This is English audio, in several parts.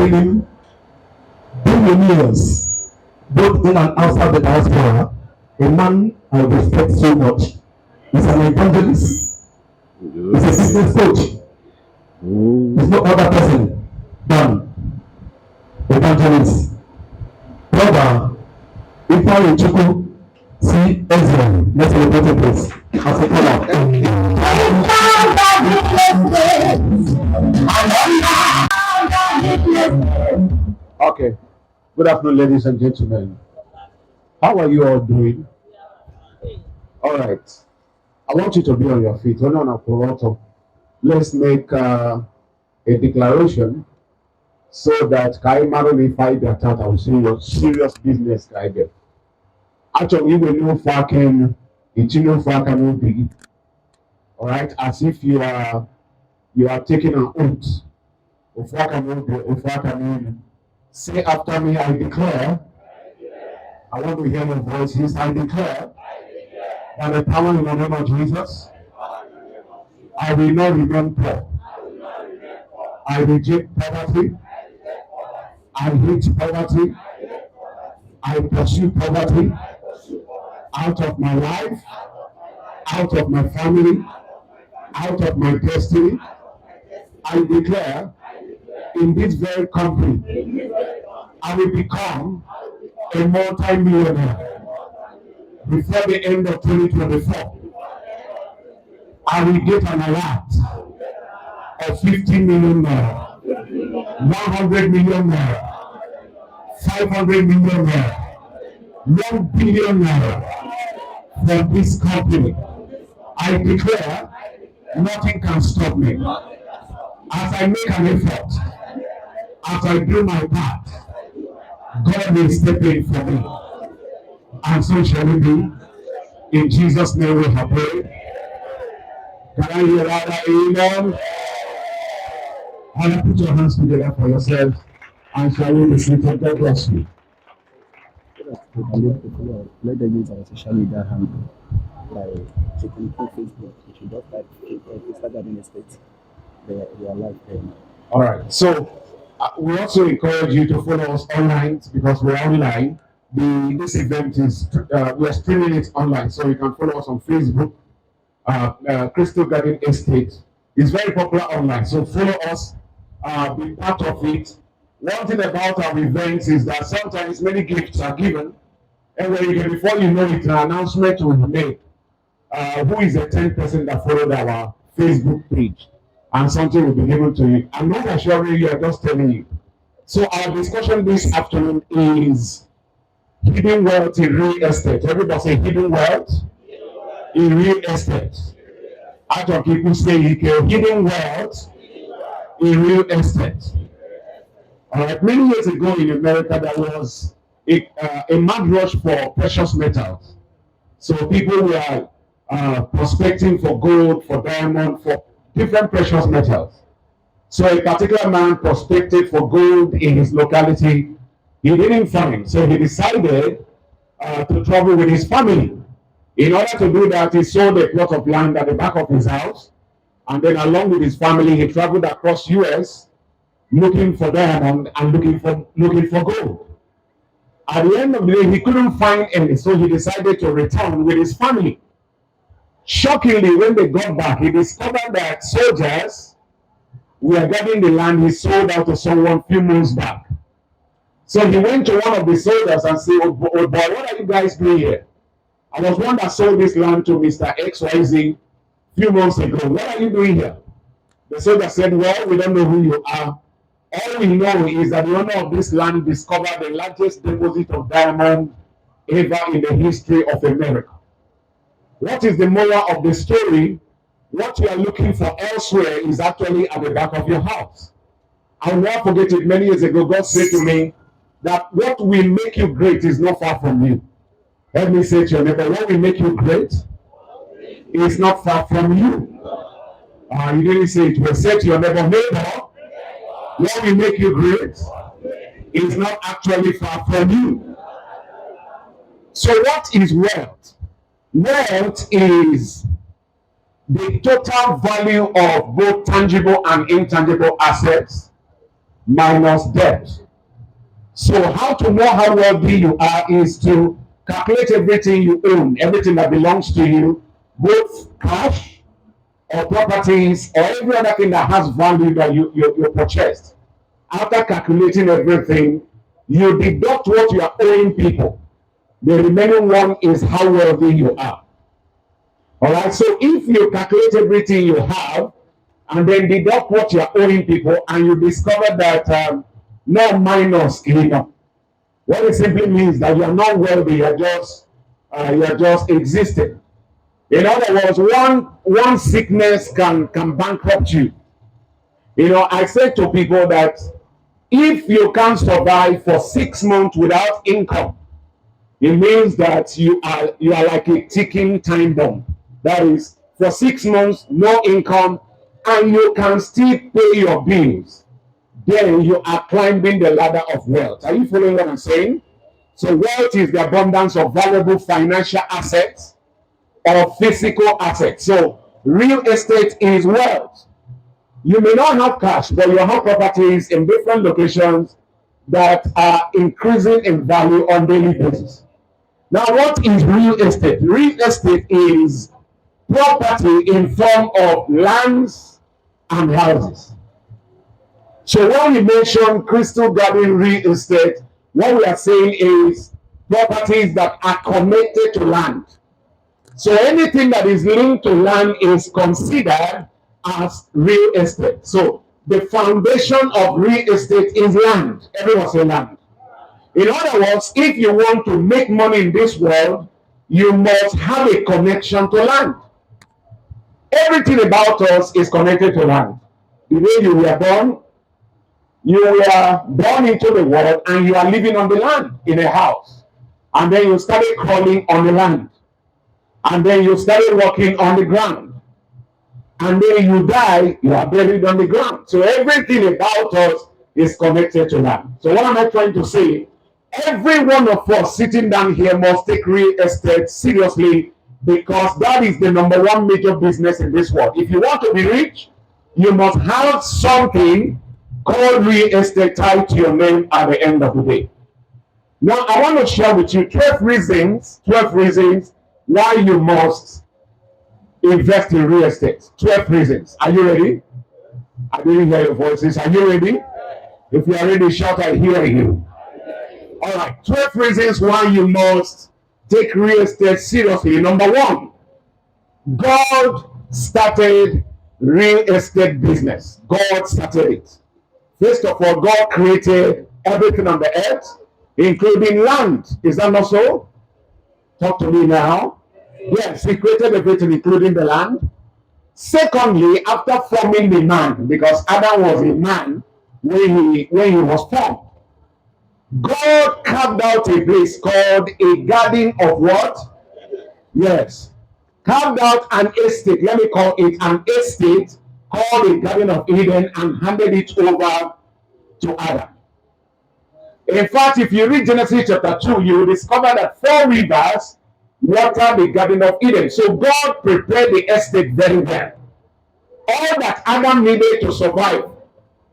training billionaires, both in and outside the diaspora. A man I respect so much. He's an evangelist. He's a business coach. There's no other person than evangelist. Brother, Ifeanyi see Ezra. Let's celebrate this as a color. Okay. Good afternoon, ladies and gentlemen. How are you all doing? All right. I want you to be on your feet. Let's make a declaration so that Kaimaro fight the attack. I will see your serious business guy there. Actually, you will know fucking will be. All right, as if you are taking an oath. Say after me, I declare. I want to hear your voices. I declare by the power in the name of Jesus, I will not remain poor. I reject poverty. I hate poverty. I pursue poverty out of my life, out of my family, out of my destiny. I declare in this very country, I will become a multi-millionaire before the end of 2024. I will get an alert of 50 million naira, 100 million naira, 500 million naira, 1 billion naira from this company. I declare nothing can stop me. As I make an effort, as I do my part, God will step in for me. And so shall it be. In Jesus' name we have prayed. Can I hear that? Amen. And put your hands together for yourself and shall we be seated. God bless you. Let them use our social media handle like checking for Facebook. You should just type Instagram in the States. They are live there. All right. So we also encourage you to follow us online because we're online. This event is we're streaming it online, so you can follow us on Facebook. Crystal Garden Estate is very popular online, so follow us, be part of it. One thing about our events is that sometimes many gifts are given, and before you know it, an announcement will be made. Who is the 10th person that followed our Facebook page, and something will be given to you. I'm not assuring you, I'm just telling you. So our discussion this afternoon is hidden wealth in real estate. Everybody say hidden wealth in real estate. Out of people say hidden wealth in real estate. All right, many years ago in America, there was a mad rush for precious metals. So people were prospecting for gold, for diamond, for different precious metals. So a particular man prospected for gold in his locality. He didn't find, so he decided to travel with his family. In order to do that, he sold a plot of land at the back of his house, and then along with his family, he traveled across US looking for diamond and looking for gold. At the end of the day, he couldn't find any, so he decided to return with his family. Shockingly, when they got back, he discovered that soldiers were guarding the land he sold out to someone a few months back. So he went to one of the soldiers and said, "Oh boy, what are you guys doing here? I was one that sold this land to Mr. XYZ a few months ago. What are you doing here?" The soldier said, "Well, we don't know who you are. All we know is that the owner of this land discovered the largest deposit of diamond ever in the history of America." What is the moral of the story? What you are looking for elsewhere is actually at the back of your house. I will not forget it. Many years ago, God said to me that what will make you great is not far from you. Let me say to your neighbor, what will make you great is not far from you. You didn't say it. Well, say to your neighbor, what will make you great is not actually far from you. So what is wealth? Wealth is the total value of both tangible and intangible assets minus debt. So how to know how wealthy you are is to calculate everything you own, everything that belongs to you, both cash or properties or every other thing that has value that you purchased. After calculating everything, you deduct what you are owing people. The remaining one is how wealthy you are. All right. So if you calculate everything you have and then deduct what you are owing people, and you discover that no minus enough, what it simply means that you are not wealthy. You are just existing. In other words, one sickness can bankrupt you. You know, I say to people that if you can't survive for 6 months without income, it means that you are like a ticking time bomb. That is, for 6 months, no income, and you can still pay your bills. Then you are climbing the ladder of wealth. Are you following what I'm saying? So wealth is the abundance of valuable financial assets or physical assets. So real estate is wealth. You may not have cash, but you have properties in different locations that are increasing in value on daily basis. Now, what is real estate? Real estate is property in form of lands and houses. So when we mention Crystal Garden real estate, what we are saying is properties that are connected to land. So anything that is linked to land is considered as real estate. So the foundation of real estate is land. Everyone say land. In other words, if you want to make money in this world, you must have a connection to land. Everything about us is connected to land. The way you were born into the world and you are living on the land in a house. And then you started crawling on the land. And then you started walking on the ground. And then you die, you are buried on the ground. So everything about us is connected to land. So what am I trying to say? Every one of us sitting down here must take real estate seriously, because that is the number one major business in this world. If you want to be rich, you must have something called real estate tied to your name at the end of the day. Now, I want to share with you 12 reasons why you must invest in real estate. 12 reasons. Are you ready? I didn't hear your voices. Are you ready? If you are ready, shout, I hear you. All right, 12 reasons why you must take real estate seriously. Number one, God started real estate business. God started it. First of all, God created everything on the earth, including land. Is that not so? Talk to me now. Yes, He created everything, including the land. Secondly, after forming the man, because Adam was a man when he was formed, God carved out a place called a garden of what? Yes. Carved out an estate, let me call it an estate, called a Garden of Eden, and handed it over to Adam. In fact, if you read Genesis chapter 2, you will discover that 4 rivers water the Garden of Eden. So God prepared the estate very well. All that Adam needed to survive,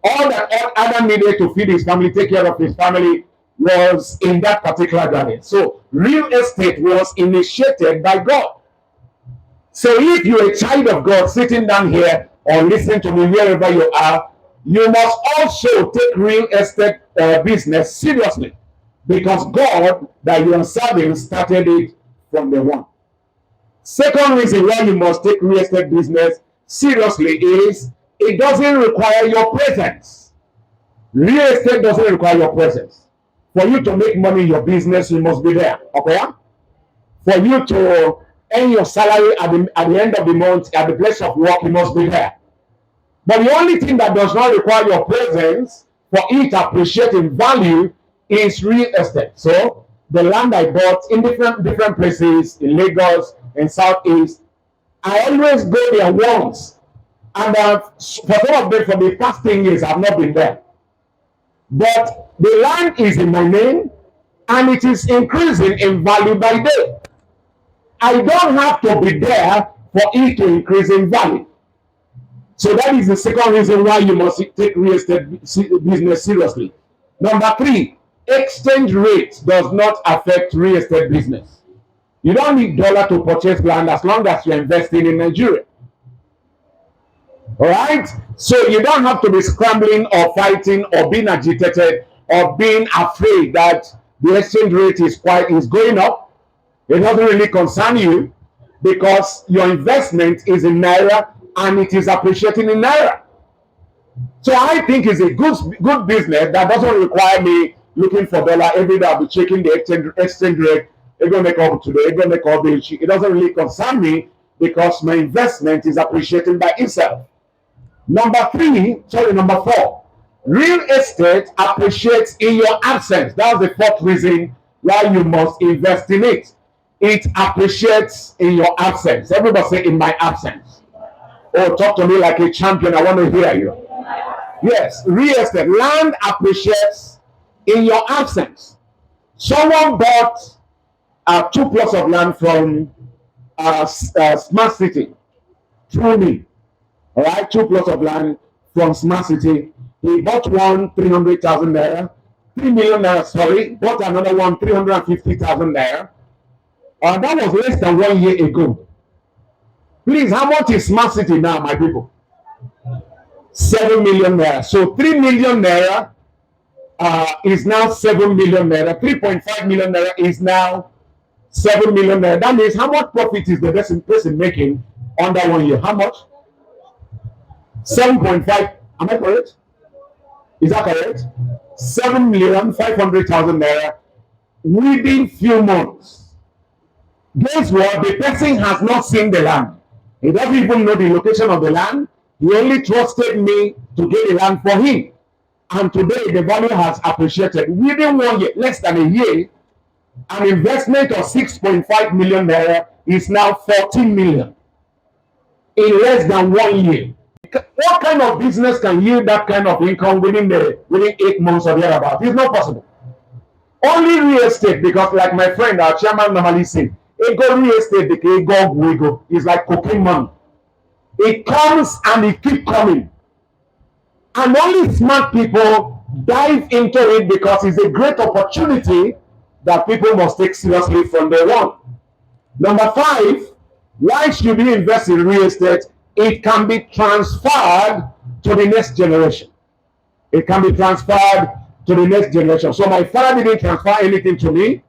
all that Adam needed to feed his family, take care of his family, was in that particular garden. So real estate was initiated by God. So if you're a child of God sitting down here or listening to me wherever you are, you must also take real estate business seriously, because God that you are serving started it from the one. Second reason why you must take real estate business seriously is it doesn't require your presence. Real estate doesn't require your presence. For you to make money in your business, you must be there. Okay? For you to earn your salary at the end of the month at the place of work, you must be there. But the only thing that does not require your presence for it to appreciate in value is real estate. So the land I bought in different places in Lagos and Southeast, I always go there once. And for some of them, for the past 10 years, I've not been there. But the land is in my name, and it is increasing in value by day. I don't have to be there for it to increase in value. So that is the second reason why you must take real estate business seriously. Number three, exchange rate does not affect real estate business. You don't need dollar to purchase land as long as you're investing in Nigeria. All right? So you don't have to be scrambling or fighting or being agitated or being afraid that the exchange rate is going up. It doesn't really concern you because your investment is in naira and it is appreciating in naira. So I think it's a good business that doesn't require me looking for dollar every day. I'll be checking the exchange rate. It's going to make up today. It's going to make up the issue. It doesn't really concern me because my investment is appreciating by itself. Number four, real estate appreciates in your absence. That's the fourth reason why you must invest in it. It appreciates in your absence. Everybody say, in my absence. Oh, talk to me like a champion. I want to hear you. Yes, real estate. Land appreciates in your absence. Someone bought 2 plots of land from Smart City through me. All right, 2 plots of land from Smart City. He bought one 300,000 naira, 3 million naira, sorry, bought another one 350,000 naira. That was less than 1 year ago. Please, how much is Smart City now, my people? 7 million naira. So 3 million naira is now 7 million naira. 3.5 million naira is now 7 million naira. That means how much profit is the person making under 1 year? How much? 7.5. Am I correct? Is that correct? 7,500,000 naira within few months. Guess what? The person has not seen the land. He doesn't even know the location of the land. He only trusted me to get the land for him. And today the value has appreciated. Within 1 year, less than a year, an investment of 6.5 million naira is now 14 million in less than 1 year. What kind of business can yield that kind of income within 8 months or thereabout? It's not possible. Only real estate, because like my friend, our chairman normally say, ego real estate, the ego is like cocaine money. It comes and it keeps coming. And only smart people dive into it because it's a great opportunity that people must take seriously from day one. Number five, why should you invest in real estate? It can be transferred to the next generation. It can be transferred to the next generation. So my father didn't transfer anything to me,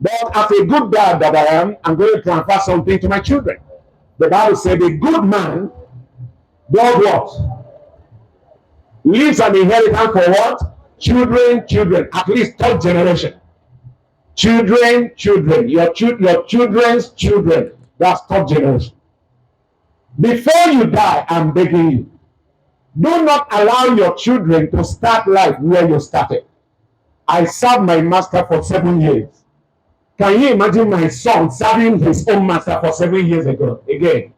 but as a good dad that I am, I'm going to transfer something to my children. The Bible said a good man does what? Leaves an inheritance for what? Children, at least third generation. Children, your children's children. That's third generation. Before you die, I'm begging you, do not allow your children to start life where you started. I served my master for 7 years. Can you imagine my son serving his own master for 7 years ago? Again,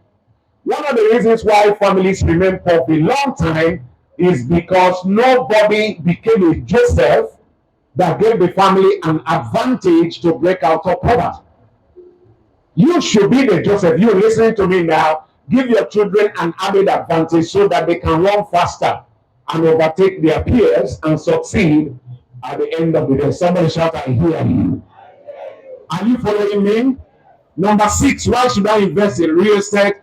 one of the reasons why families remain poor for a long time is because nobody became a Joseph that gave the family an advantage to break out of poverty. You should be the Joseph. You listening to me now. Give your children an added advantage so that they can run faster and overtake their peers and succeed at the end of the day. Somebody shout, I hear you. Are you following me? Number 6, why should I invest in real estate?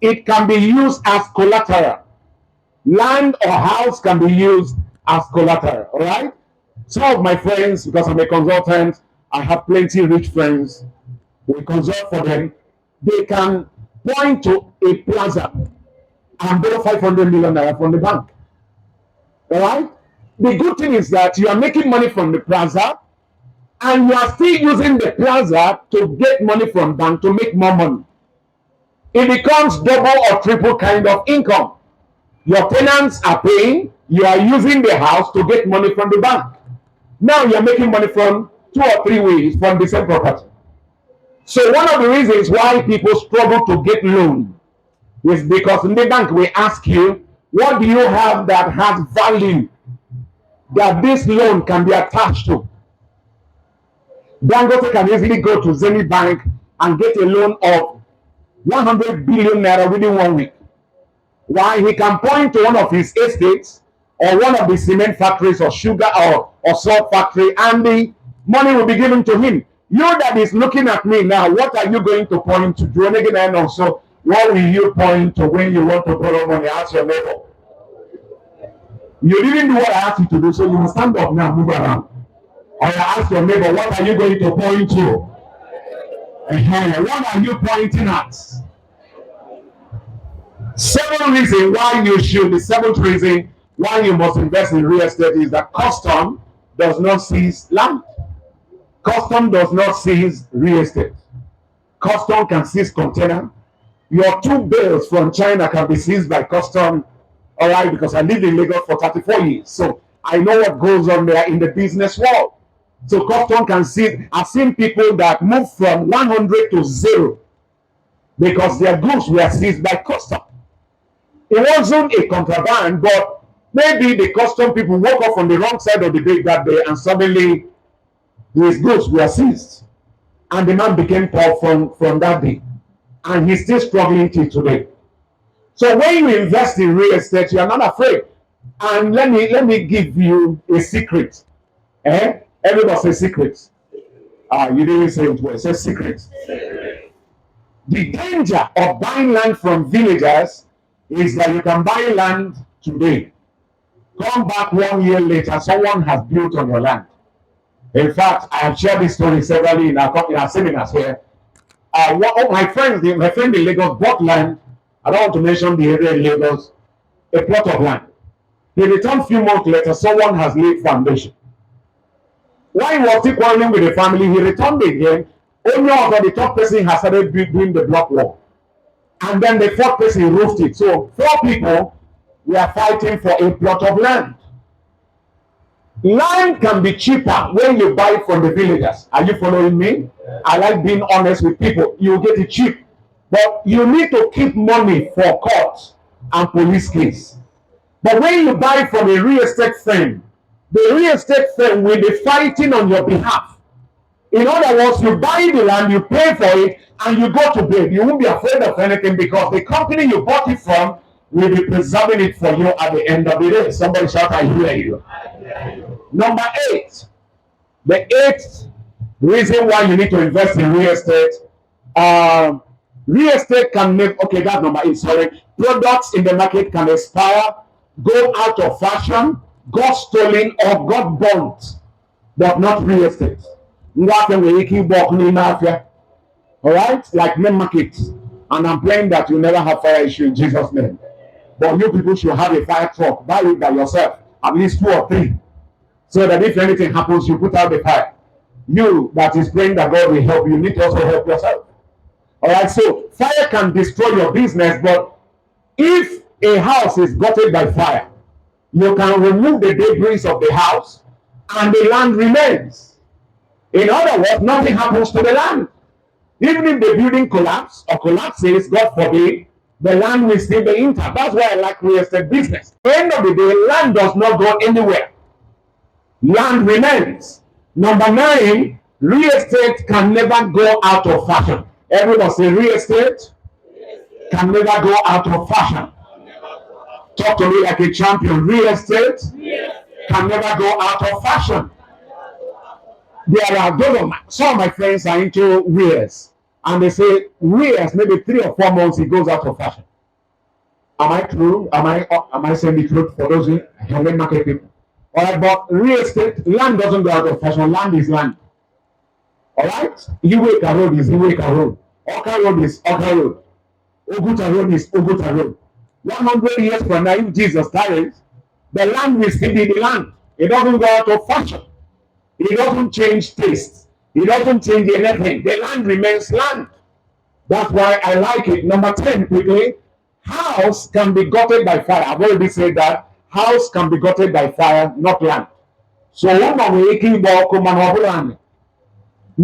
It can be used as collateral. Land or house can be used as collateral, all right? Some of my friends, because I'm a consultant, I have plenty of rich friends. We consult for them. They can point to a plaza and borrow 500 million naira from the bank. All right? The good thing is that you are making money from the plaza and you are still using the plaza to get money from bank to make more money. It becomes double or triple kind of income. Your tenants are paying, you are using the house to get money from the bank. Now you are making money from 2 or 3 ways from the same property. So one of the reasons why people struggle to get loan is because in the bank we ask you, what do you have that has value that this loan can be attached to? Dangote can easily go to Zenith Bank and get a loan of 100 billion naira within 1 week. Why? He can point to one of his estates or one of the cement factories or sugar or salt factory, and the money will be given to him. You that is looking at me now, what are you going to point to? So what will you point to when you want to borrow money? Ask your neighbor. You didn't do what I asked you to do, so you must stand up now, move around. Or ask your neighbor, what are you going to point to? What are you pointing at? 7 reasons why you should. The 7th reason why you must invest in real estate is that custom does not seize land. Custom does not seize real estate. Custom can seize container. Your 2 bills from China can be seized by custom. All right, because I lived in Lagos for 34 years, so I know what goes on there in the business world. So custom can seize. I've seen people that move from 100 to 0 because their goods were seized by custom. It wasn't a contraband, but maybe the custom people woke up on the wrong side of the gate that day and suddenly his goods were seized. And the man became poor from that day. And he's still struggling till today. So when you invest in real estate, you are not afraid. And let me give you a secret. Everybody say secret. You didn't say it well. Say secret. The danger of buying land from villagers is that you can buy land today. Come back 1 year later, someone has built on your land. In fact, I have shared this story severally in our seminars here. My friend in Lagos bought land. I don't want to mention the area in Lagos, a plot of land. He returned a few months later, someone has laid foundation. While he was still quarreling with the family, he returned again. Only after the third person has started doing the block wall. And then the fourth person roofed it. So 4 people were fighting for a plot of land. Land can be cheaper when you buy it from the villagers. Are you following me? I like being honest with people. You get it cheap. But you need to keep money for court and police case. But when you buy from a real estate firm, the real estate firm will be fighting on your behalf. In other words, you buy the land, you pay for it, and you go to bed. You won't be afraid of anything because the company you bought it from will be preserving it for you at the end of the day. Somebody shout, I hear you. Number 8. The 8th reason why you need to invest in real estate. Real estate can make, okay, that's number 8, sorry. Products in the market can expire, go out of fashion, got stolen, or got burnt, but not real estate. Alright? Like main market. And I'm praying that you never have fire issue in Jesus' name. But you people should have a fire truck. Buy it by yourself. At least 2 or 3. So that if anything happens, you put out the fire. You that is praying that God will help you, need to also help yourself. Alright, so fire can destroy your business, but if a house is gutted by fire, you can remove the debris of the house and the land remains. In other words, nothing happens to the land. Even if the building collapses, God forbid, the land will still be intact. That's why I like real estate business. At the end of the day, land does not go anywhere. Land remains. Number 9, real estate can never go out of fashion. Everyone say real estate can never go out of fashion. Talk to me like a champion. Real estate can never go out of fashion. There are some of my friends are into wears, and they say wears maybe 3 or 4 months it goes out of fashion. Am I true? Am I saying the truth for those who market people? All right, but real estate, land doesn't go out of fashion. Land is land. All right, Iweka Road is Iweka Road. Oka Road is Oka Road. Oguta Road is Oguta Road. 100 years from now, if Jesus tarries, the land will still be the land. It doesn't go out of fashion. It doesn't change taste. It doesn't change anything. The land remains land. That's why I like it. Number 10, quickly. House can be gutted by fire. I've already said that. House can be gutted by fire, not land. So no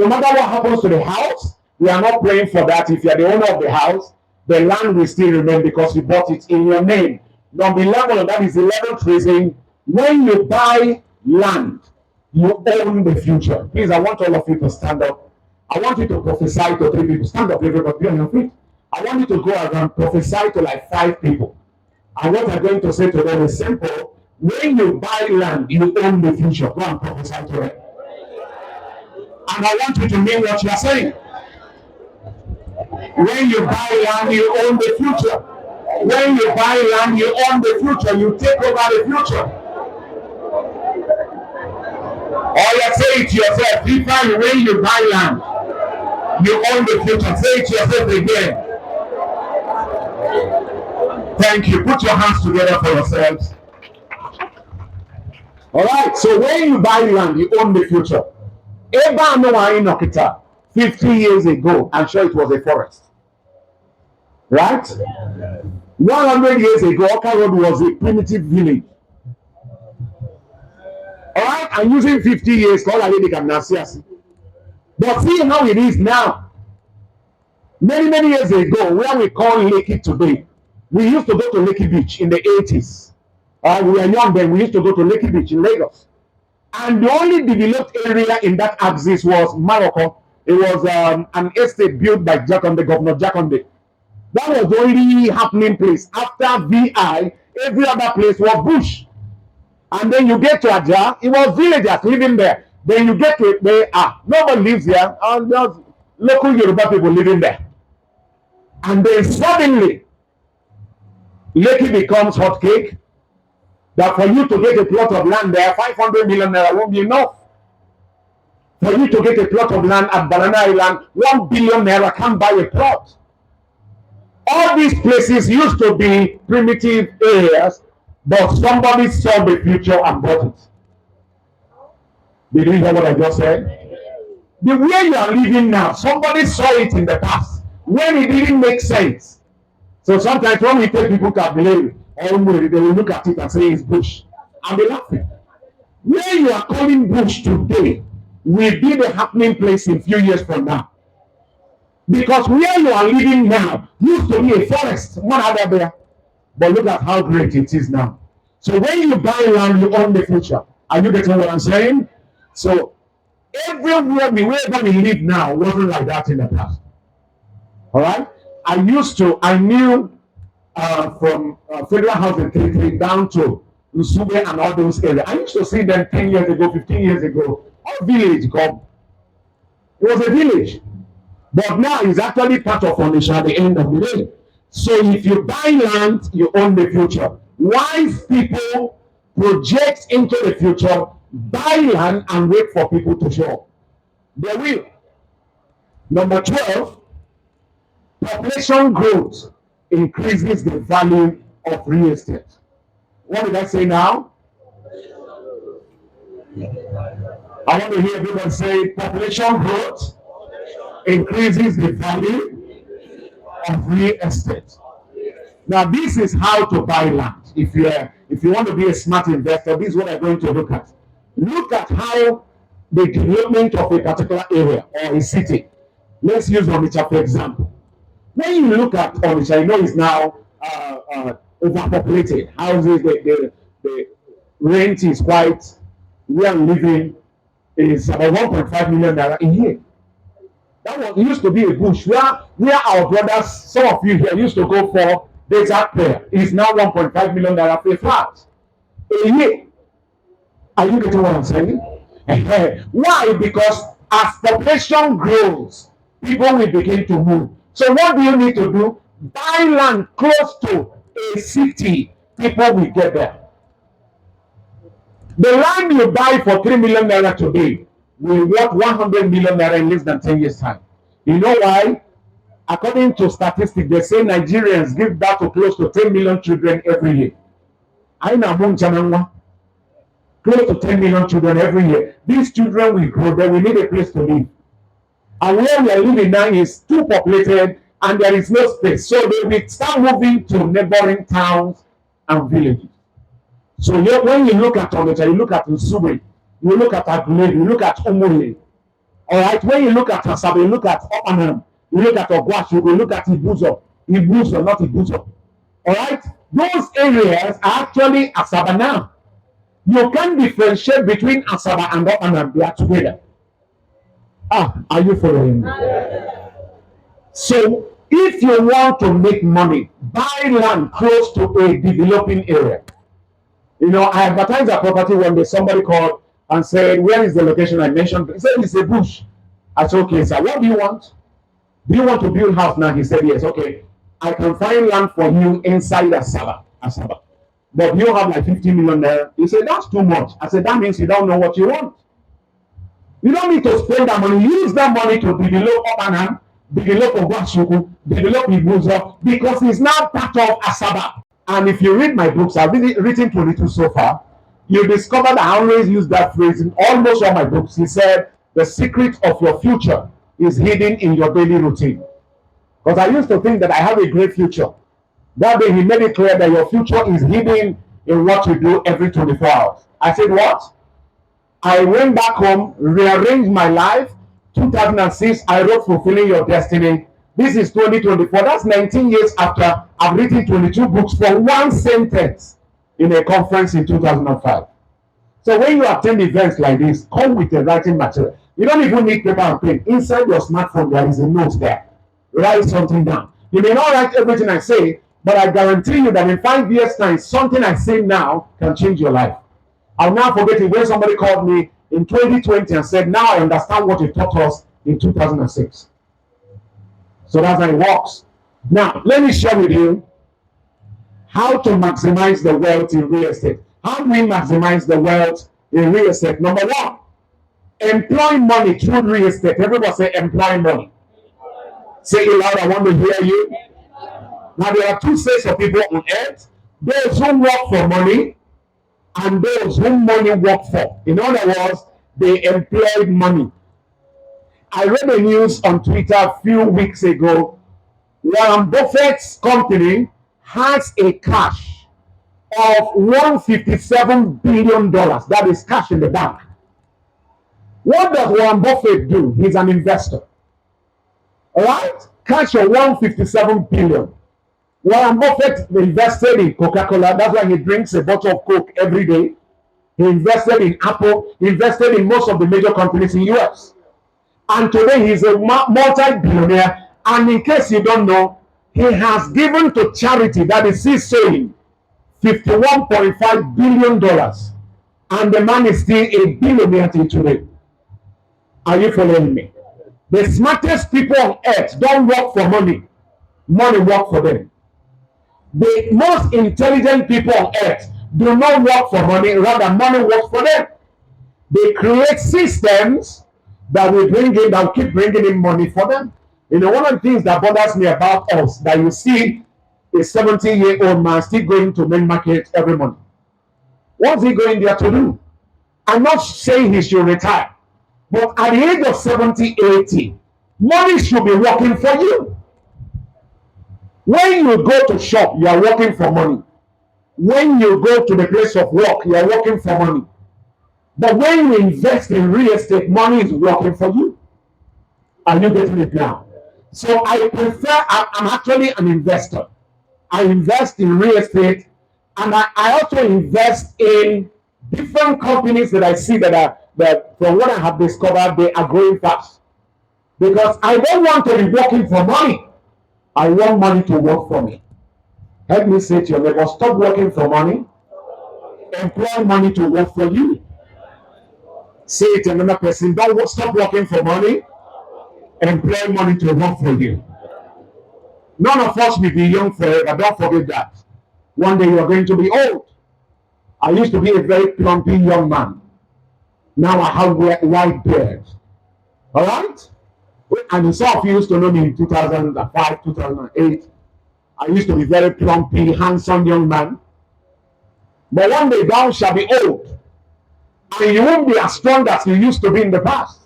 matter what happens to the house, we are not praying for that. If you are the owner of the house, the land will still remain because you bought it in your name. Number 11, that is the 11th reason. When you buy land, you own the future. Please, I want all of you to stand up. I want you to prophesy to 3 people. Stand up, everybody, be on your feet. I want you to go around prophesy to like 5 people. And what I'm going to say to them is simple. When you buy land, you own the future. Go and prophesy to them. And I want you to mean what you are saying. When you buy land, you own the future. When you buy land, you own the future. You take over the future. Or you say it to yourself. Ifeanyi, when you buy land, you own the future. Say it to yourself again. Thank you. Put your hands together for yourselves. All right. So when you buy land, you own the future. Ebonyi 50 years ago, I'm sure it was a forest. Right? 100 years ago, Oka Road was a primitive village. All right? I'm using 50 years. But see how it is now. Many years ago, where we call Lekki today, we used to go to Lekki Beach in the 80s. We were young then, we used to go to Lekki Beach in Lagos. And the only developed area in that axis was Morocco. It was an estate built by Governor Jakonde. That was the only happening place. After VI, every other place was bush. And then you get to Aja, it was villagers living there. Then you get to it, nobody lives there, and there's local Yoruba people living there. And then suddenly, Lekki becomes hot cake. That for you to get a plot of land there, 500 million naira won't be enough. For you to get a plot of land at Banana Island, 1 billion naira can't buy a plot. All these places used to be primitive areas, but somebody saw the future and bought it. Did you hear what I just said? The way you are living now, somebody saw it in the past when it didn't make sense. So sometimes when we take people to blame, they will look at it and say it's bush. And be laughing. Where you are calling bush today will be the happening place in a few years from now. Because where you are living now used to be a forest, one other there. But look at how great it is now. So when you buy land, you own the future. Are you getting what I'm saying? So everywhere, wherever we live now, wasn't like that in the past. All right? I knew from Federal House in 33 down to Nsube and all those areas. I used to see them 10 years ago, 15 years ago. All village come. It was a village. But now it's actually part of Onitsha at the end of the day. So if you buy land, you own the future. Wise people project into the future, buy land and wait for people to show up. They will. Number 12, population growth increases the value of real estate. What did I say now? I want to hear everyone say population growth increases the value of real estate. Now, this is how to buy land. If you want to be a smart investor, this is what I'm going to look at. Look at how the development of a particular area or a city. Let's use Onitsha for example. When you look at Onitsha, you know it's now overpopulated. Houses, the rent is quite, where I'm living is about 1.5 million naira a year. That was used to be a bush where our brothers, some of you here used to go for desert prayer. It's now 1.5 million naira per flat a year. Are you getting what I'm saying? Why? Because as population grows, people will begin to move. So what do you need to do? Buy land close to a city. People will get there. The land you buy for 3 million naira today will worth 100 million naira in less than 10 years' time. You know why? According to statistics, they say Nigerians give birth to close to 10 million children every year. I know close to 10 million children every year. These children will grow, they will need a place to live. And where we are living now is too populated and there is no space. So they will start moving to neighboring towns and villages. So when you look at Onitsha, you look at Nsube, you look at Aguleri, you look at Umule. All right, when you look at Asaba, you look at Opanam, you look at Ogwashi, you look at Ibuzo, not Ibuzo. All right, those areas are actually Asaba now. You can differentiate between Asaba and Opanam, they are together. Are you following me? So if you want to make money, buy land close to a developing area. You know, I advertised a property one day. Somebody called and said, "Where is the location?" I mentioned. He said, "It's a bush." I said, "Okay, sir. What do you want? Do you want to build house now?" He said, "Yes." "Okay, I can find land for you inside Asaba. Asaba. But you have like 50 million there." He said, "That's too much." I said, "That means you don't know what you want. You don't need to spend that money. Use that money to develop Obanam, develop Ogwashuku, develop Ibuzo, because it's now part of Asaba." And if you read my books, I've written 22 so far, you discover that I always use that phrase in almost all my books. He said, "The secret of your future is hidden in your daily routine." Because I used to think that I have a great future. That day he made it clear that your future is hidden in what you do every 24 hours. I said, "What?" I went back home, rearranged my life. 2006, I wrote Fulfilling Your Destiny. This is 2024. That's 19 years after I've written 22 books for one sentence in a conference in 2005. So when you attend events like this, come with a writing material. You don't even need paper and pen. Inside your smartphone, there is a note there. Write something down. You may not write everything I say, but I guarantee you that in 5 years' time, something I say now can change your life. I'll now forget it when somebody called me in 2020 and said, "Now I understand what you taught us in 2006. So that's how it works. Now, let me share with you how to maximize the wealth in real estate. How do we maximize the wealth in real estate? Number one, employ money through real estate. Everybody say employ money. Say it loud, I want to hear you. Now, there are two sets of people on earth: those who work for money and those whom money work for. In other words, they employ money. I read the news on Twitter a few weeks ago. Warren Buffett's company has a cash of $157 billion. That is cash in the bank. What does Warren Buffett do? He's an investor. All right? Cash of $157 billion. Warren Buffett invested in Coca-Cola. That's why he drinks a bottle of Coke every day. He invested in Apple. He invested in most of the major companies in the US. And today he's a multi-billionaire. And in case you don't know, he has given to charity, that is his saying, $51.5 billion. And the man is still a billionaire till today. Are you following me? The smartest people on earth don't work for money. Money work for them. The most intelligent people on earth do not work for money, rather money works for them. They create systems that will bring in, that will keep bringing in money for them. You know, one of the things that bothers me about us, that you see a 70-year-old man still going to main market every month. What's he going there to do? I'm not saying he should retire, but at the age of 70, 80, money should be working for you. When you go to shop, you are working for money. When you go to the place of work, you are working for money. But when you invest in real estate, money is working for you. Are you getting it now? So I prefer, I'm actually an investor. I invest in real estate, and I also invest in different companies that I see that from what I have discovered, they are growing fast. Because I don't want to be working for money. I want money to work for me. Help me say to your neighbor, stop working for money. Employ money to work for you. Say it to another person, don't stop working for money. Employ money to work for you. None of us will be young forever. Don't forget that. One day you are going to be old. I used to be a very plumpy young man. Now I have white beard. All right? And some of you used to know me in 2005, 2008. I used to be very plumpy, handsome young man. But one day thou shall be old. And you won't be as strong as you used to be in the past.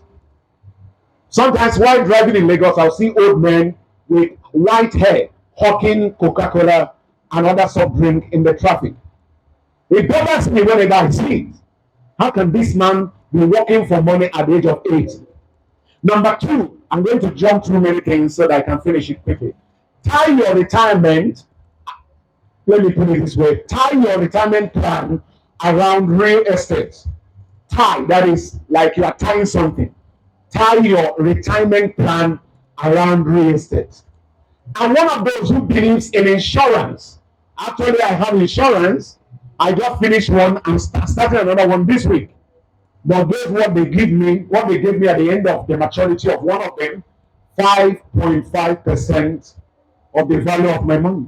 Sometimes while driving in Lagos, I'll see old men with white hair hawking Coca-Cola and other soft drink in the traffic. It bothers me whenever I see it. How can this man be working for money at the age of 80? Number two, I'm going to jump through many things so that I can finish it quickly. Tie your retirement, let me put it this way, tie your retirement plan around real estate. Tie, that is like you are tying something. Tie your retirement plan around real estate. I'm one of those who believes in insurance. Actually, I have insurance. I just finished one and started another one this week. But guess what they give me? What they gave me at the end of the maturity of one of them, 5.5% of the value of my money.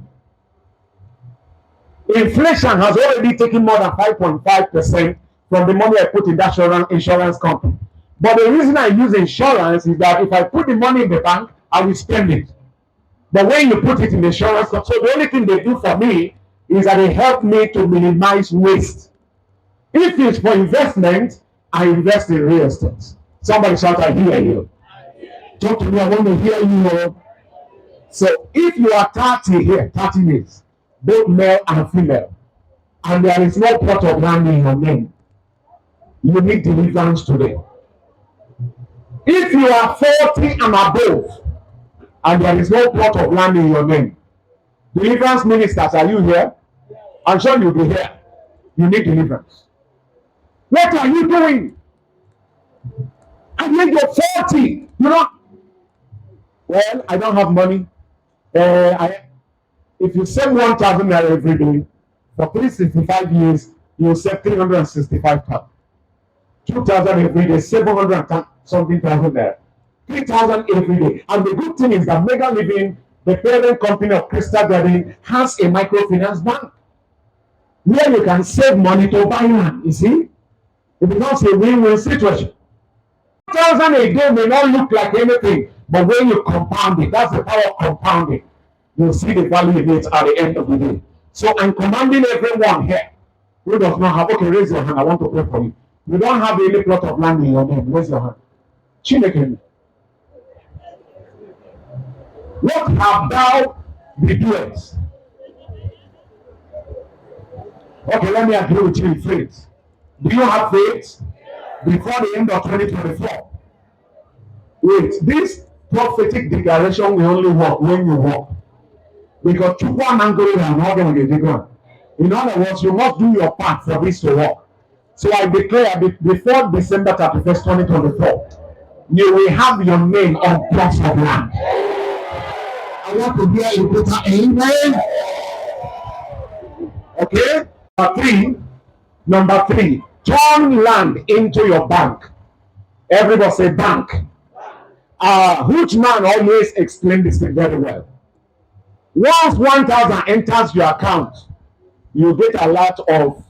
Inflation has already taken more than 5.5% from the money I put in that insurance company. But the reason I use insurance is that if I put the money in the bank, I will spend it. But when you put it in the insurance, so the only thing they do for me is that they help me to minimize waste. If it's for investment, I invest in real estate. Somebody shout, I hear you. Talk to me, I want to hear you. So if you are 30 here, 30 years, both male and female, and there is no plot of land in your name, you need deliverance today. If you are 40 and above, and there is no plot of land in your name, deliverance ministers, are you here? I'm sure you'll be here. You need deliverance. What are you doing? I need your 40. You know, well, I don't have money. If you save 1,000 naira every day for 365 years, you will save 365,000. 2,000 every day, 700 something thousand there. 3,000 every day. And the good thing is that Mega Living, the parent company of Crusade, has a microfinance bank where you can save money to buy land. You see, it becomes a win-win situation. 2,000 a day may not look like anything, but when you compound it, that's the power of compounding. You'll see the value in it at the end of the day. So I'm commanding everyone here who does not have, okay, raise your hand. I want to pray for you. You don't have any plot of land in your name. Raise your hand. Chineke. What have thou been doing? Okay, let me agree with you in faith. Do you have faith before the end of 2024? Wait, this prophetic declaration will only work when you walk. Because in other words, you must do your part for this to work. So I declare before December 31st, 2024, you will have your name on plots of land. I want to hear you put amen. Okay? Number three, turn land into your bank. Everybody say bank. Which man always explained this thing very well. Once 1,000 enters your account, you get a lot of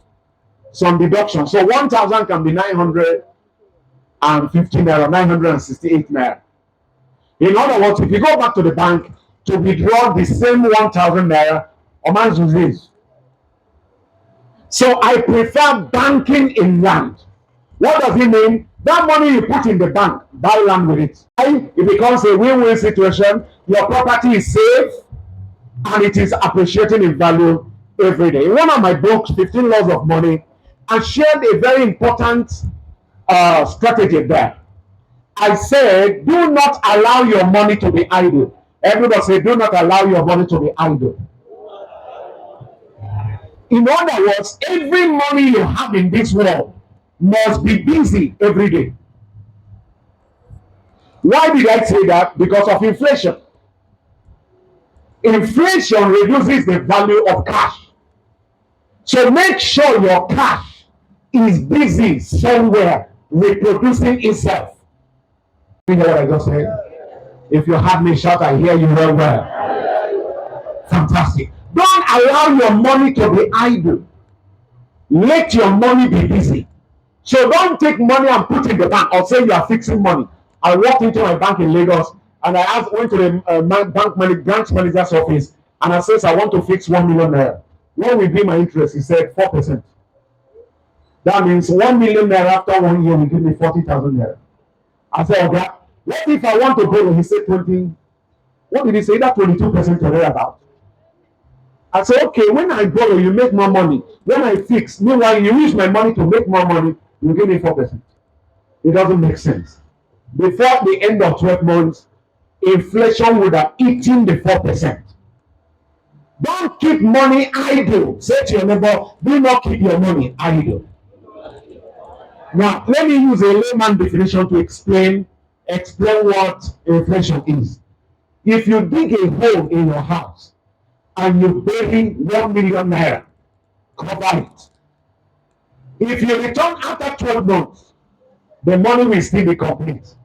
some deduction. So 1,000 can be 950 naira, 968 naira. In other words, if you go back to the bank to withdraw the same 1,000 naira, Oman uses. So I prefer banking in land. What does it mean? That money you put in the bank, buy land with it. It becomes a win-win situation. Your property is safe and it is appreciating in value every day. In one of my books, 15 Laws of Money, I shared a very important strategy there. I said, do not allow your money to be idle. Everybody say, do not allow your money to be idle. In other words, every money you have in this world must be busy every day. Why did I say that? Because of inflation. Inflation reduces the value of cash. So make sure your cash is busy somewhere reproducing itself. You know what I just said? If you have me shout, I hear you very well. Fantastic. Don't allow your money to be idle. Let your money be busy. So don't take money and put in the bank or say you are fixing money. I walked into my bank in Lagos and I went to the branch manager's office and I said, I want to fix 1 million naira. What will be my interest? He said 4%. That means 1 million naira after 1 year will give me 40,000 naira. I said, okay, what if I want to borrow? He said 20. What did he say? That 22% or thereabout. I said, okay, when I borrow, you make more money. When I fix, meanwhile, you use my money to make more money, you give me 4%. It doesn't make sense. Before the end of 12 months, inflation would have eaten the 4%. Don't keep money idle. Say to your neighbor, do not keep your money idle. Now, let me use a layman definition to explain what inflation is. If you dig a hole in your house and you bury 1 million naira, cover it. If you return after 12 months, the money will still be complete.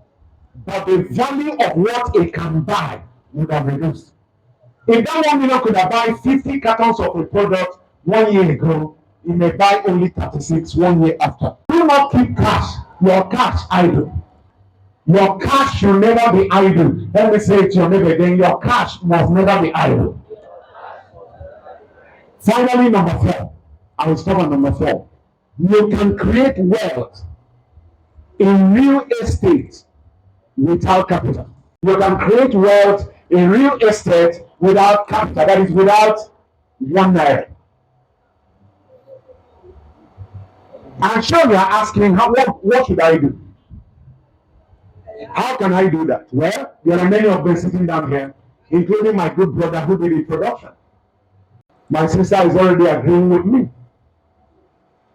But the value of what it can buy would have reduced. If that 1 million could have bought 50 cartons of a product 1 year ago, you may buy only 36 1 year after. Do not keep your cash idle. Your cash should never be idle. Let me say it to your neighbor again. Your cash must never be idle. Finally, number 4. I will stop at number 4. You can create wealth in real estate without capital. You can create wealth in real estate without capital. That is without 1 naira. I'm sure you are asking, what should I do? How can I do that? Well, there are many of them sitting down here, including my good brother who did the production. My sister is already agreeing with me.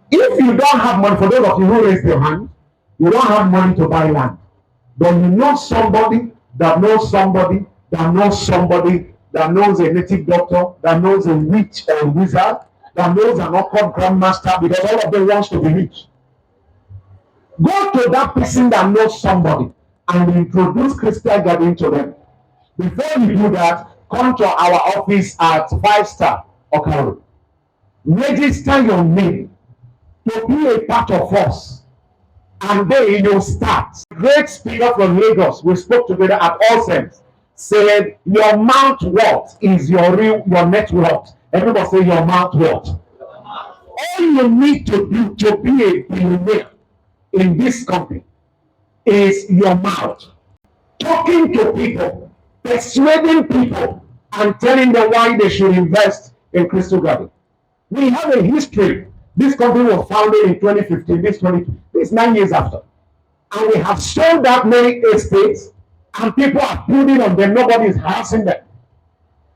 If you don't have money, for those of you who raise your hand, you don't have money to buy land, but you know somebody that knows somebody that knows somebody that knows a native doctor, that knows a witch or a wizard, that knows an occult grandmaster, because all of them wants to be rich. Go to that person that knows somebody and introduce Crystal Garden to them. Before you do that, come to our office at 5-star Okaro. Register your name to be a part of us, and then you start. Great speaker from Lagos, we spoke together at All Saints, said your mouth worth is your net worth. Everybody say your mouth worth. All you need to do to be a billionaire in this company is your mouth. Talking to people, persuading people, and telling them why they should invest in Crystal Garden. We have a history. This company was founded in 2015. This 9 years after. And we have sold out many estates, and people are building on them. Nobody is harassing them.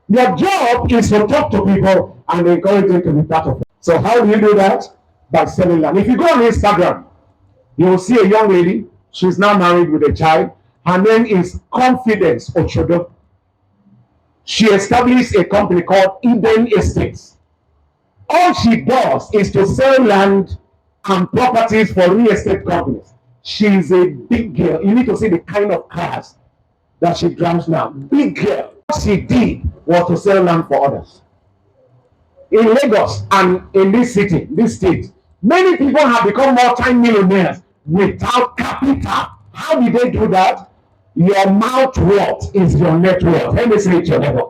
Your job is to talk to people and encourage them to be part of it. So how do you do that? By selling land. If you go on Instagram, you will see a young lady. She's now married with a child. Her name is Confidence Ochodo. She established a company called Eden Estates. All she does is to sell land and properties for real estate companies. She's a big girl. You need to see the kind of cars that she drives now. Big girl. What she did was to sell land for others. In Lagos and in this city, this state, many people have become multi-millionaires without capital. How did they do that? Your mouth worth is your net worth. Let me say it to your neighbor.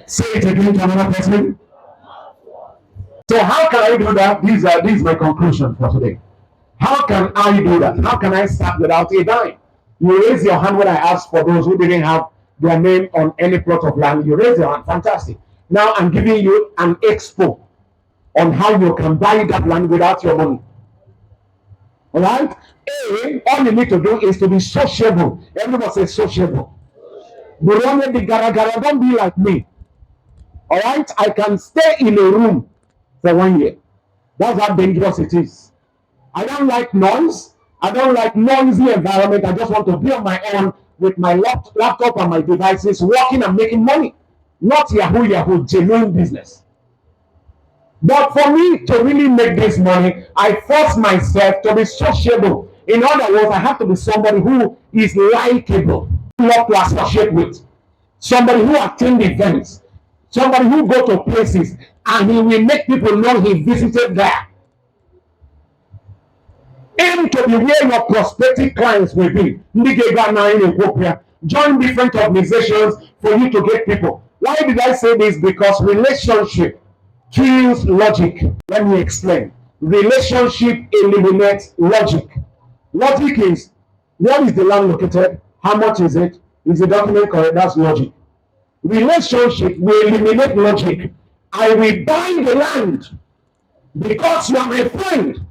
Say it again to another person. So how can I do that? This is my conclusion for today. How can I do that? How can I start without a dime? You raise your hand when I ask for those who didn't have their name on any plot of land. You raise your hand. Fantastic. Now I'm giving you an expo on how you can buy that land without your money. All right? All you need to do is to be sociable. Everybody say sociable. Don't be like me. All right? I can stay in a room for 1 year. That's how dangerous it is. I don't like noise. I don't like noisy environment. I just want to be on my own with my laptop and my devices, working and making money. Not Yahoo, genuine business. But for me to really make this money, I force myself to be sociable. In other words, I have to be somebody who is likable, love to associate with, somebody who attend events, somebody who go to places, and he will make people know he visited there. Aim to be where your prospective clients will be. Join different organizations for you to get people. Why did I say this? Because relationship kills logic. Let me explain. Relationship eliminates logic. Logic is, where is the land located? How much is it? Is the document correct? That's logic. Relationship will eliminate logic. I will buy the land because you are my friend.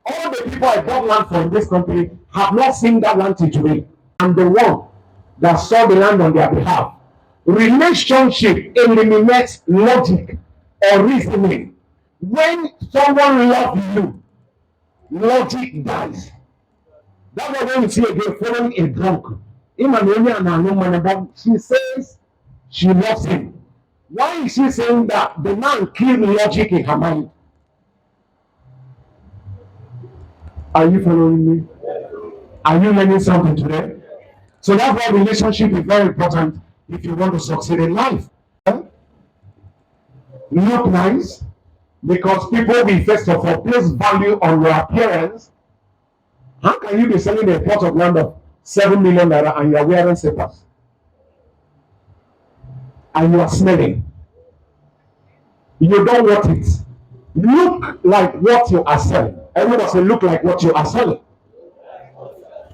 All the people I bought land from this company have not seen that land till today. I'm the one that saw the land on their behalf. Relationship eliminates logic or reasoning. When someone loves you, logic dies. That's why when you see a girl following a drunk, She says she loves him. Why is she saying that? The man killed logic in her mind. Are you following me? Are you learning something today? So that's why relationship is very important if you want to succeed in life. Look nice, because people will first of all place value on your appearance. How can you be selling a plot of land of 7 million naira and you are wearing slippers? And you are smelling. You don't want it. Look like what you are selling. Everyone say look like what you are selling.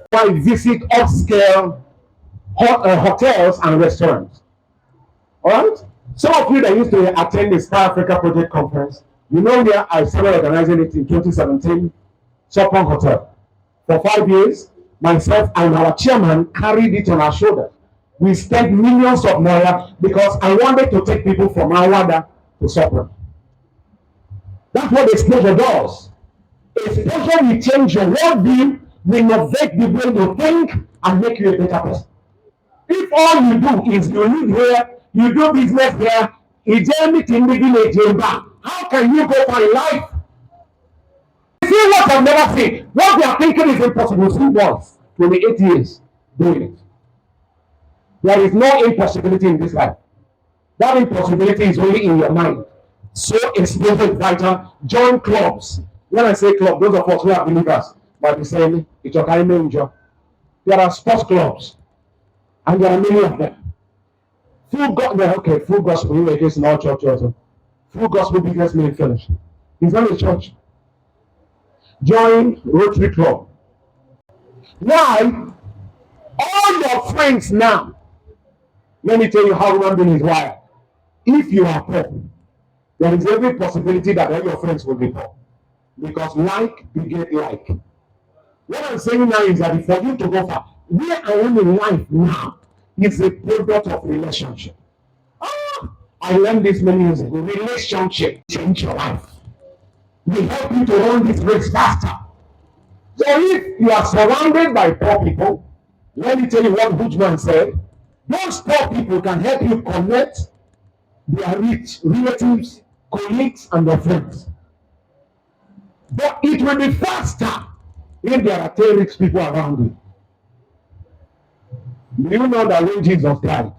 Why visit upscale hotels and restaurants? Alright? Some of you that used to attend the Star Africa Project Conference, you know where I started organizing it in 2017, Chopin Hotel. For 5 years, myself and our chairman carried it on our shoulders. We spent millions of naira because I wanted to take people from Awada to Sopron. That's what exposure does. Exposure will change your worldview, will innovate the way you think, and make you a better person. If all you do is you live here, you do business here, is there anything in the village in back? How can you go for life? You see what I've never seen. What they are thinking is impossible. See once, 28 years doing it. There is no impossibility in this life. That impossibility is only in your mind. So exposure is vital. Join clubs. When I say club, those of us who are believers might be saying, it's your kind of job. There are sports clubs, and there are many of them. Full gospel, in a small church also. Full gospel business mean fellowship. It's not a church. Join Rotary Club. Why? All your friends now. Let me tell you how human being is wired. If you are poor, there is every possibility that all your friends will be poor. Because like beget like. What I'm saying now is that for you to go far, where I am in life now is a product of relationship. I learned this many years ago. Relationship change your life. They help you to run this race faster. So if you are surrounded by poor people, let me tell you what Bushman said. Those poor people can help you connect their rich relatives, colleagues, and their friends. But it will be faster if there are 10 rich people around you. Do you know that when Jesus died,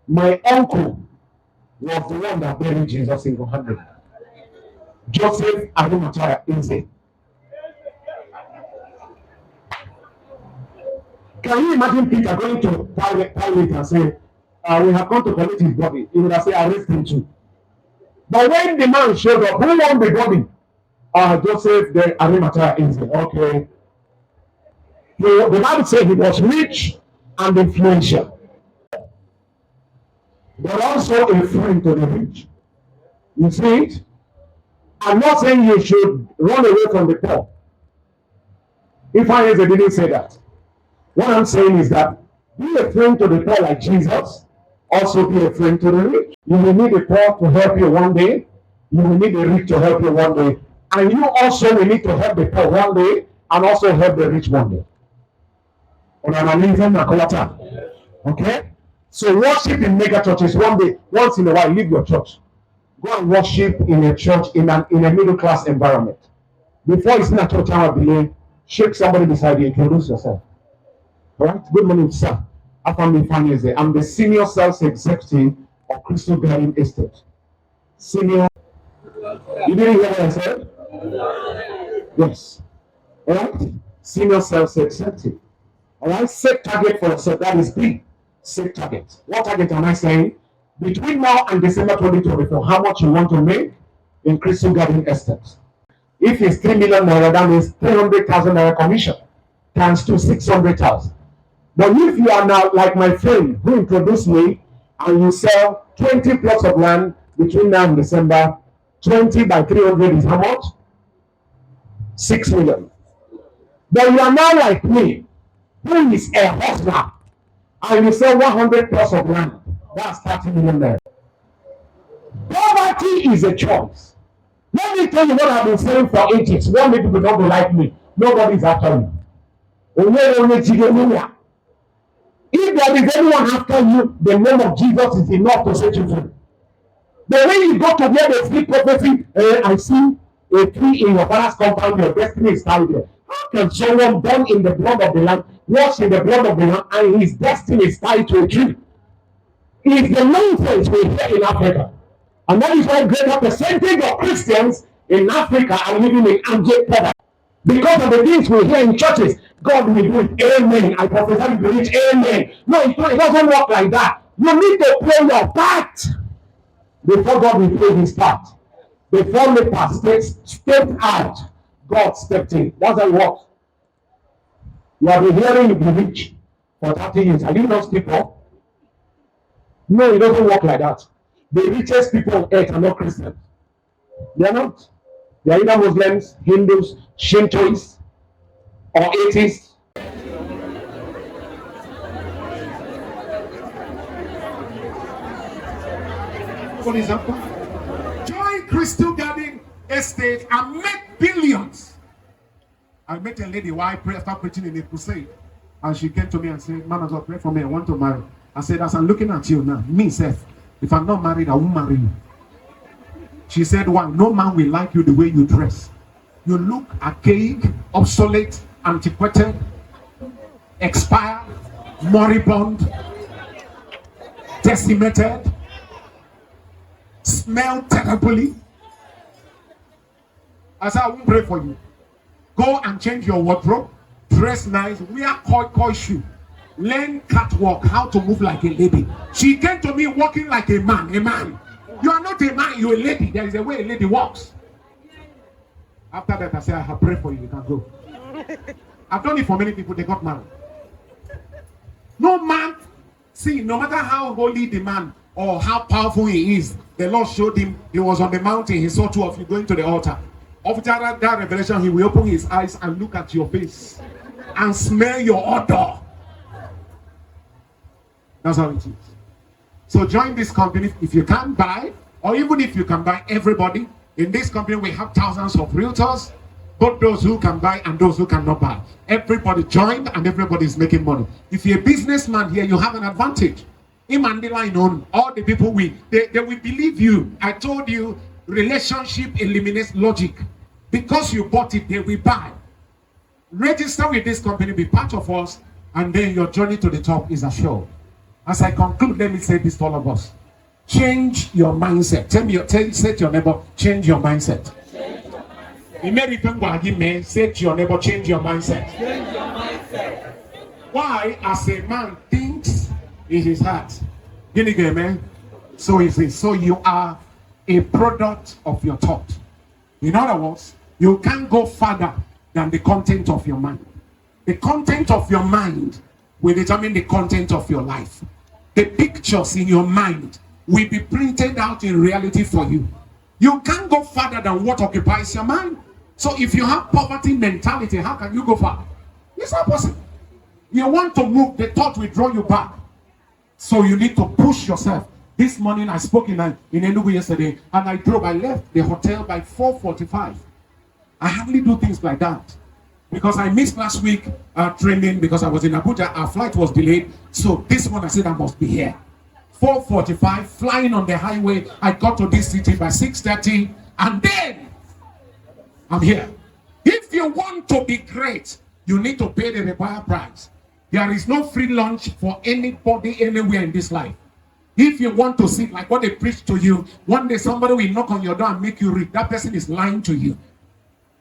my uncle was the one that buried Jesus single-handedly? Joseph Arimathea Inze. Can you imagine Peter going to Pilate and say, we have come to collect his body? He would have said, arrest him too. But when the man showed up, who won the body? Joseph the Arimathea Inze. Okay. The Bible said he was rich and influential, but also a friend to the rich. You see it? I'm not saying you should run away from the poor. Ifeanyi didn't say that. What I'm saying is that be a friend to the poor like Jesus. Also be a friend to the rich. You will need the poor to help you one day. You will need the rich to help you one day. And you also will need to help the poor one day and also help the rich one day. Okay? So worship in mega churches one day, once in a while, leave your church. Go and worship in a church in a middle class environment. Before it's not a church, shake somebody beside you, introduce yourself. Alright? Good morning, sir. Ifeanyi. I'm the senior sales executive of Crystal Garden Estate. Senior. You didn't hear what I said? Yes. Alright? Senior sales executive. Alright? Set target for yourself. That is big. Set target. What target am I saying? Between now and December 2024, how much you want to make in Crystal Garden Estate? If it's 3 million naira, that means 300,000 naira commission times 2, 600,000. But if you are now like my friend who introduced me, and you sell 20 plots of land between now and December, 20 by 300 is how much? 6 million. But you are now like me, who is a hustler, and you sell 100 plots of land. That's 30 million there. Poverty is a choice. Let me tell you what I've been saying for ages. Why many people don't like me? Nobody is after me. If there is anyone after you, the name of Jesus is enough to set you free. But when you go to where they speak prophecy, I see a tree in your father's compound, your destiny is tied there. How can someone born in the blood of the Lamb, wash in the blood of the Lamb, and his destiny is tied to a tree? It's the nonsense we hear in Africa. And that is why a greater percentage of Christians in Africa are living in abject poverty. Because of the things we hear in churches, God will do it. Amen. I prophesy to it. Amen. No, it doesn't work like that. You need to play your part before God will play his part. Before lepers stepped out, God stepped in. That's how it works. You have been hearing you be rich for 30 years. Are you not people? No, it doesn't work like that. The richest people on earth are not Christians. They are not. They are either Muslims, Hindus, Shintoists, or atheists. For example, join Crystal Garden Estate and make billions. I met a lady while I started preaching in a crusade, and she came to me and said, "Man of God, pray for me. I want to marry." I said, "As I'm looking at you now, me, Seth, if I'm not married, I won't marry you." She said, "Why? No man will like you the way you dress. You look archaic, obsolete, antiquated, expired, moribund, decimated, smell terribly." I said, "I won't pray for you. Go and change your wardrobe, dress nice, wear koi shoe, learn catwalk, how to move like a lady." She came to me walking like a man. A man. You are not a man, you're a lady. There is a way a lady walks. After that, I said, "I have prayed for you. You can go." I've done it for many people. They got married. No man, see, no matter how holy the man or how powerful he is, the Lord showed him. He was on the mountain. He saw two of you going to the altar. After that revelation, he will open his eyes and look at your face and smell your odor. That's how it is. So join this company if you can't buy, or even if you can buy. Everybody in this company, we have thousands of realtors, both those who can buy and those who cannot buy. Everybody joined and everybody is making money. If you're a businessman here, you have an advantage. In Mandela, on all the people they will believe you. I told you, relationship eliminates logic. Because you bought it, they will buy. Register with this company, be part of us, and then your journey to the top is assured. As I conclude, let me say this to all of us. Change your mindset. Say to your neighbor, change your mindset. Say to your neighbor, change your mindset. Change your mindset. Why? As a man thinks in his heart, so is it. So you are a product of your thought. In other words, you can't go further than the content of your mind. The content of your mind will determine the content of your life. The pictures in your mind will be printed out in reality for you. You can't go further than what occupies your mind. So if you have poverty mentality, how can you go far? It's not possible. You want to move, the thought will draw you back. So you need to push yourself. This morning I spoke in Enugu yesterday, and I left the hotel by 4:45. I hardly do things like that because I missed last week training because I was in Abuja. Our flight was delayed. So this one I said I must be here. 4:45, flying on the highway. I got to this city by 6:30, and then I'm here. If you want to be great, you need to pay the required price. There is no free lunch for anybody anywhere in this life. If you want to see like what they preach to you, one day somebody will knock on your door and make you read. That person is lying to you.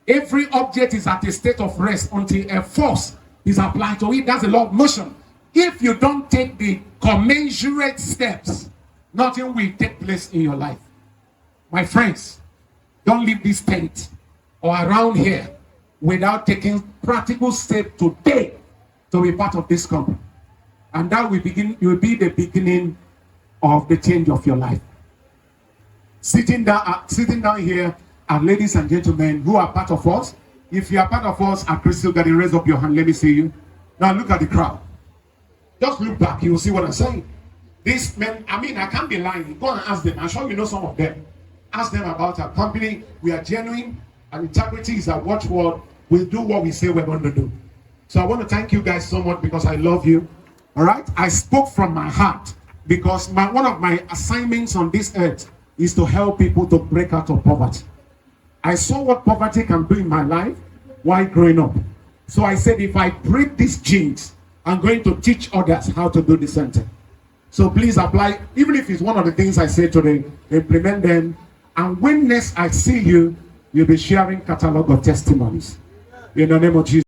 Every object is at a state of rest until a force is applied to it. That's the law of motion. If you don't take the commensurate steps, nothing will take place in your life. My friends, don't leave this tent or around here without taking practical steps today to be part of this company. And that will be the beginning of the change of your life. Sitting down here are ladies and gentlemen who are part of us. If you are part of us at Crystal Garden, raise up your hand. Let me see you. Now look at the crowd. Just look back. You will see what I'm saying. These men, I can't be lying. Go and ask them. I'm sure you know some of them. Ask them about our company. We are genuine, and integrity is our watchword. We'll do what we say we're going to do. So I want to thank you guys so much because I love you. All right, I spoke from my heart because one of my assignments on this earth is to help people to break out of poverty. I saw what poverty can do in my life while growing up. So I said, if I break these genes, I'm going to teach others how to do the same thing. So please apply, even if it's one of the things I say today, implement them. And when next I see you, you'll be sharing catalog of testimonies. In the name of Jesus.